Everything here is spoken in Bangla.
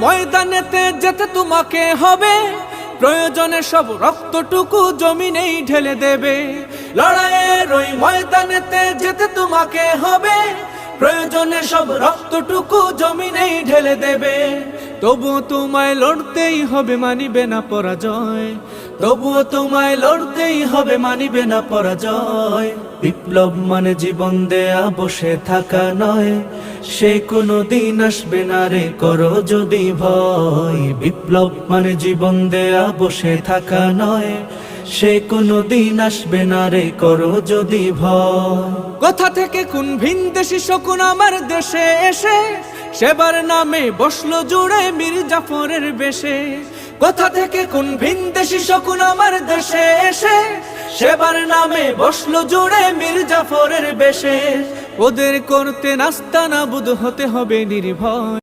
ময়দানেতে যেতে তোমাকে হবে, প্রয়োজনে সব রক্তটুকু জমিনেই ঢেলে দেবে। লড়াইয়ের ওই ময়দানেতে যেতে তোমাকে হবে, প্রয়োজনে সব রক্তটুকু জমিনেই ঢেলে দেবে। তবুও তোমায় লড়তেই হবে, মানিবে না পরাজয়। তবুও তোমায় লড়তেই হবে, মানিবে না পরাজয়। বিপ্লব মানে জীবন দেয়া বসে থাকা নয়, সে কোনো দিন আসবে না রে করো যদি ভয়। বিপ্লব মানে জীবন দেয়া বসে থাকা নয়, সে কোনো দিন আসবে না রে করো যদি ভয়। কোথা থেকে কোন ভিনদেশি শকুন আমার দেশে এসে সেবার নামে বসলো জুড়ে মীর জাফরের বেশে। কোথা থেকে কোন ভিনদেশি শকুন আমার দেশে এসে সেবার নামে বসলো জুড়ে মীর জাফরের বেশে। ওদের করতে নাস্তানাবুদ হতে হবে নির্ভয়।